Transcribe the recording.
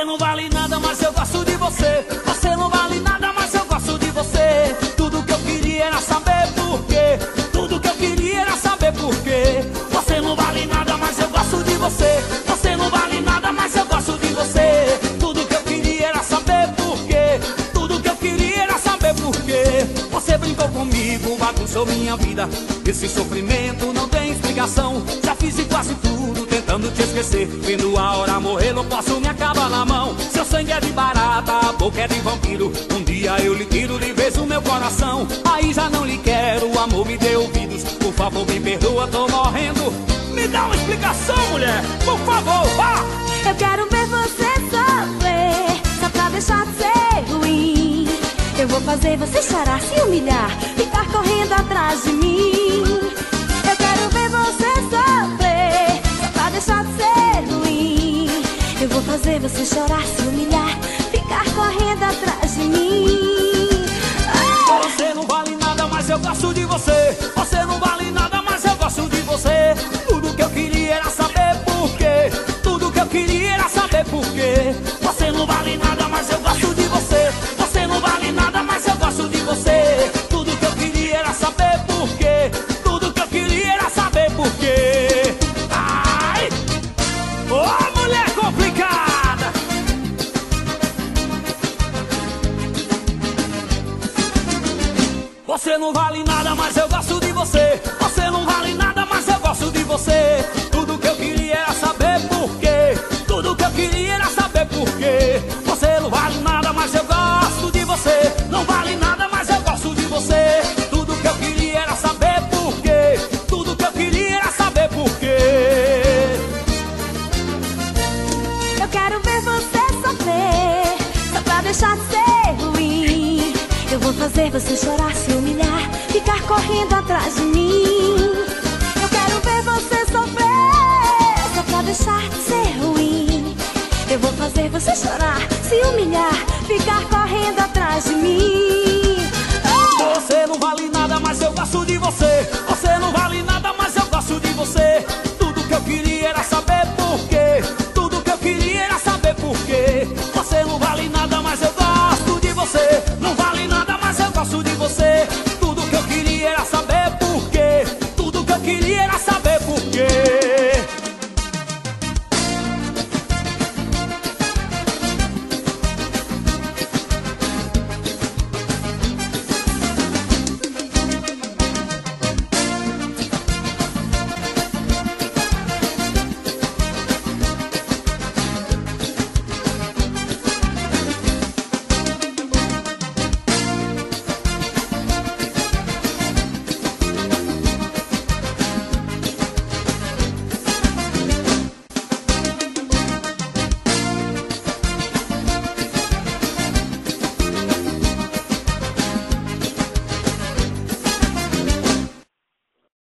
Você não vale nada, mas eu gosto de você. Você não vale nada, mas eu gosto de você. Tudo que eu queria era saber por quê. Tudo que eu queria era saber por quê. Você não vale nada, mas eu gosto de você. Você não vale nada, mas eu gosto de você. Tudo que eu queria era saber por quê. Tudo que eu queria era saber por quê. Você brincou comigo, bagunçou minha vida. Esse sofrimento não tem explicação. Já fiz de quase tudo tentando te esquecer. Vendo a hora morrer, não posso me acabar na mão. Seu sangue é de barata, a boca é de vampiro. Um dia eu lhe tiro de vez o meu coração. Aí já não lhe quero, o amor me dê ouvidos. Por favor, me perdoa, tô morrendo. Me dá uma explicação, mulher, por favor, vá! Eu quero ver você sofrer, só pra deixar de ser ruim. Eu vou fazer você chorar, se humilhar, ficar correndo atrás de mim. Eu quero ver você sofrer, só pra deixar de ser ruim. Eu vou fazer você chorar, se humilhar, ficar correndo atrás de mim. Você não vale nada, mas eu gosto de você. Você não vale nada, mas eu gosto de você. Tudo que eu queria era saber por quê. Tudo que eu queria era saber por quê. Você não vale nada, mas eu gosto de você. Você não vale nada, mas eu gosto de você. Tudo que eu queria era saber por quê. Tudo que eu queria era saber por quê. Ai! Ô, mulher complicada! Você não vale nada, mas eu gosto de você. Você não vale nada, mas eu gosto de você. Tudo que eu queria era saber por quê. Tudo que eu queria era saber por quê. Você não vale nada, mas eu gosto de você. Não vale nada, mas eu gosto de você. Tudo que eu queria era saber por quê. Tudo que eu queria era saber por quê. Eu quero ver você sofrer, só pra deixar de ser ruim. Eu vou fazer você chorar, se humilhar, ficar correndo atrás de mim. Eu quero ver você sofrer, só pra deixar de ser ruim. Eu vou fazer você chorar, se humilhar, ficar correndo atrás de mim. Você não vale nada, mas eu gosto de você.